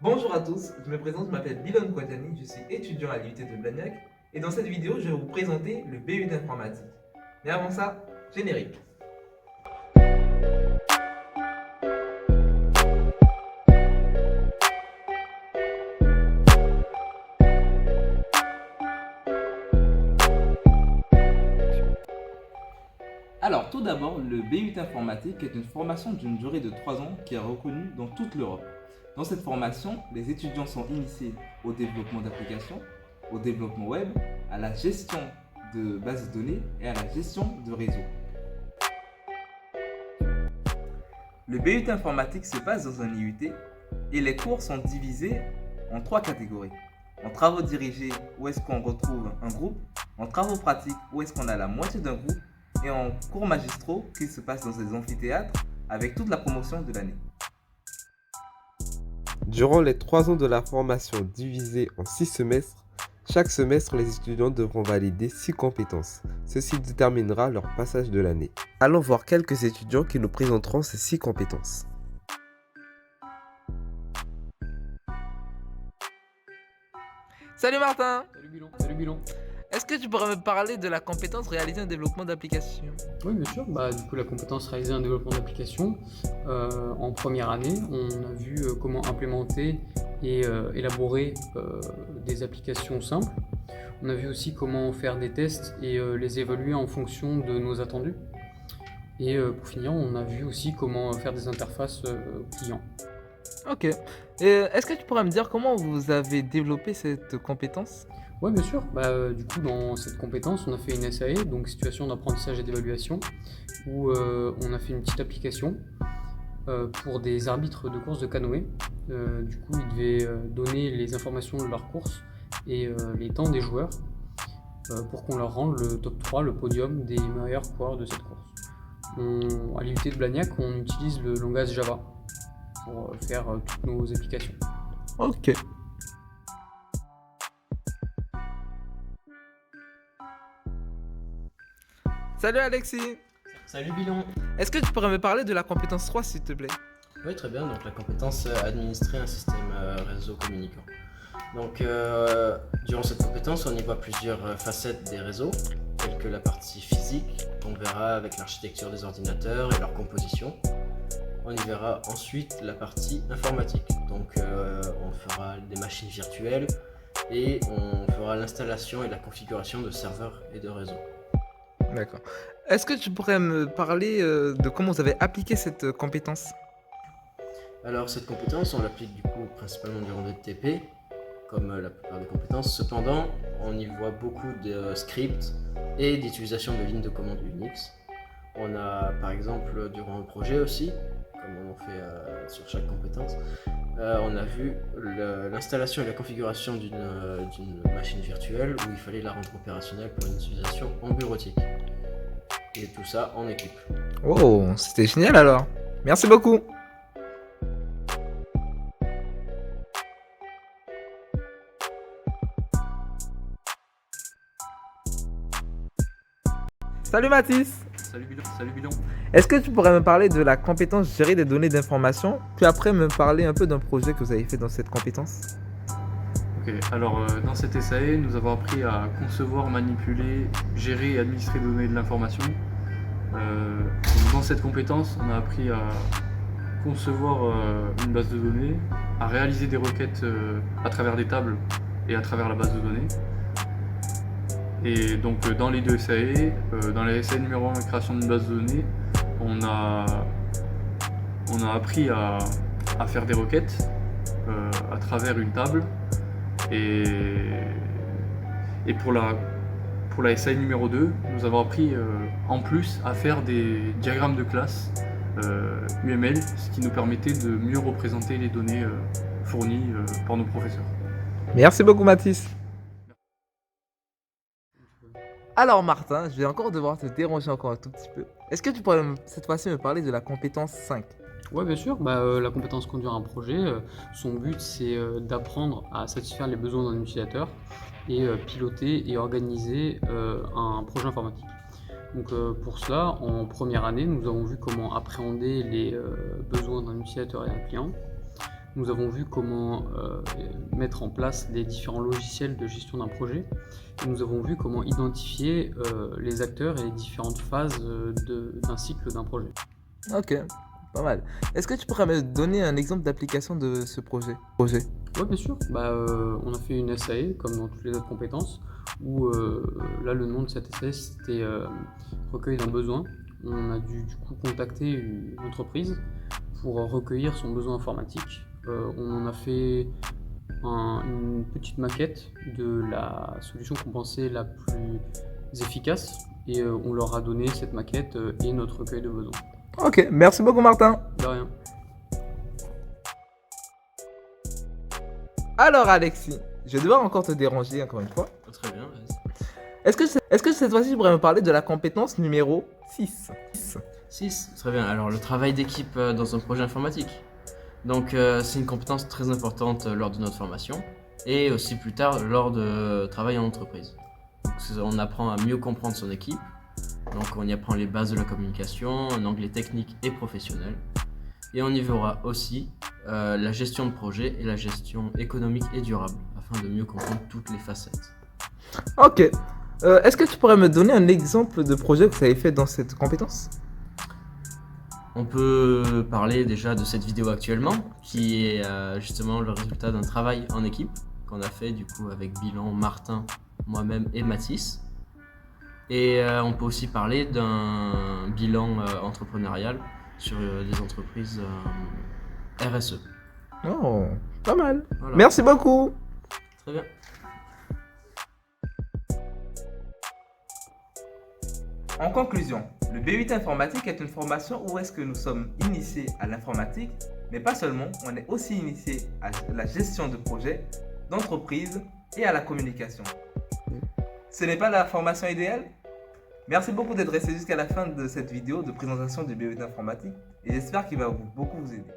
Bonjour à tous, je me présente, je m'appelle Bilon Kouadjani, je suis étudiant à l'IUT de Blagnac et dans cette vidéo je vais vous présenter le BU d'informatique. Mais avant ça, générique. Alors tout d'abord, le BUT informatique est une formation d'une durée de 3 ans qui est reconnue dans toute l'Europe. Dans cette formation, les étudiants sont initiés au développement d'applications, au développement web, à la gestion de bases de données et à la gestion de réseaux. Le BUT informatique se passe dans un IUT et les cours sont divisés en 3 catégories. En travaux dirigés, où est-ce qu'on retrouve un groupe, en travaux pratiques, où est-ce qu'on a la moitié d'un groupe, et en cours magistraux qui se passent dans ces amphithéâtres avec toute la promotion de l'année. Durant les 3 ans de la formation divisée en 6 semestres, chaque semestre les étudiants devront valider 6 compétences. Ceci déterminera leur passage de l'année. Allons voir quelques étudiants qui nous présenteront ces 6 compétences. Salut Martin! Salut Bilon. Salut Bilon. Est-ce que tu pourrais me parler de la compétence réaliser un développement d'application? Oui, bien sûr. Du coup, la compétence réaliser un développement d'application, en première année, on a vu comment implémenter et élaborer des applications simples. On a vu aussi comment faire des tests et les évaluer en fonction de nos attendus. Et pour finir, on a vu aussi comment faire des interfaces clients. Ok. Est-ce que tu pourrais me dire comment vous avez développé cette compétence? Oui, bien sûr. Du coup, dans cette compétence, on a fait une SAE, donc situation d'apprentissage et d'évaluation, où on a fait une petite application pour des arbitres de course de canoë. Du coup, ils devaient donner les informations de leur course et les temps des joueurs pour qu'on leur rende le top 3, le podium des meilleurs coureurs de cette course. À l'IUT de Blagnac, on utilise le langage Java pour faire toutes nos applications. Ok. Salut Alexis! Salut Bilon. Est-ce que tu pourrais me parler de la compétence 3 s'il te plaît? Oui, très bien. Donc la compétence administrer un système réseau communicant. Donc durant cette compétence, on y voit plusieurs facettes des réseaux, telles que la partie physique, on verra avec l'architecture des ordinateurs et leur composition. On y verra ensuite la partie informatique. Donc on fera des machines virtuelles et on fera l'installation et la configuration de serveurs et de réseaux. D'accord. Est-ce que tu pourrais me parler de comment vous avez appliqué cette compétence? Alors cette compétence, on l'applique du coup principalement durant des TP, comme la plupart des compétences. Cependant, on y voit beaucoup de scripts et d'utilisation de lignes de commande Unix. On a par exemple durant un projet aussi, comme on en fait sur chaque compétence, on a vu l'installation et la configuration d'une machine virtuelle où il fallait la rendre opérationnelle pour une utilisation en bureautique. Et tout ça en équipe. Oh, c'était génial alors. Merci beaucoup. Salut Mathis. Salut Bilon. Est-ce que tu pourrais me parler de la compétence gérer des données d'information, puis après me parler un peu d'un projet que vous avez fait dans cette compétence? Ok, alors dans cette SAE, nous avons appris à concevoir, manipuler, gérer et administrer des données de l'information. Donc dans cette compétence, on a appris à concevoir une base de données, à réaliser des requêtes à travers des tables et à travers la base de données. Et donc dans les deux SAE, dans la SAE numéro 1, création d'une base de données, on a appris à faire des requêtes à travers une table. Et pour la SAE numéro 2, nous avons appris en plus à faire des diagrammes de classe UML, ce qui nous permettait de mieux représenter les données fournies par nos professeurs. Merci beaucoup Mathis. Alors Martin, je vais encore devoir te déranger encore un tout petit peu. Est-ce que tu pourrais cette fois-ci me parler de la compétence 5? Oui, bien sûr. La compétence conduire un projet, son but c'est d'apprendre à satisfaire les besoins d'un utilisateur et piloter et organiser un projet informatique. Donc pour cela, en première année, nous avons vu comment appréhender les besoins d'un utilisateur et d'un client. Nous avons vu comment mettre en place les différents logiciels de gestion d'un projet. Et nous avons vu comment identifier les acteurs et les différentes phases d'un cycle d'un projet. Ok, pas mal. Est-ce que tu pourrais me donner un exemple d'application de ce projet? Oui, bien sûr. On a fait une SAE, comme dans toutes les autres compétences, où là, le nom de cette SAE, c'était recueil d'un besoin. On a dû du coup contacter une entreprise pour recueillir son besoin informatique. On en a fait une petite maquette de la solution qu'on pensait la plus efficace et on leur a donné cette maquette et notre recueil de besoins. Ok, merci beaucoup Martin. De rien. Alors Alexis, je vais devoir encore te déranger encore une fois. Très bien, vas-y. Est-ce que cette fois-ci tu pourrais me parler de la compétence numéro 6? 6, très bien. Alors, le travail d'équipe dans un projet informatique. Donc, c'est une compétence très importante lors de notre formation et aussi plus tard lors de travail en entreprise. Donc, on apprend à mieux comprendre son équipe. Donc, on y apprend les bases de la communication, un anglais technique et professionnel. Et on y verra aussi la gestion de projet et la gestion économique et durable afin de mieux comprendre toutes les facettes. Ok. Est-ce que tu pourrais me donner un exemple de projet que vous avez fait dans cette compétence? On peut parler déjà de cette vidéo actuellement, qui est justement le résultat d'un travail en équipe qu'on a fait du coup avec Bilan, Martin, moi-même et Mathis. Et on peut aussi parler d'un bilan entrepreneurial sur les entreprises RSE. Oh, pas mal. Voilà. Merci beaucoup. Très bien. En conclusion, le BUT informatique est une formation où est-ce que nous sommes initiés à l'informatique, mais pas seulement, on est aussi initié à la gestion de projets, d'entreprise et à la communication. Ce n'est pas la formation idéale? Merci beaucoup d'être resté jusqu'à la fin de cette vidéo de présentation du BUT informatique et j'espère qu'il va beaucoup vous aider.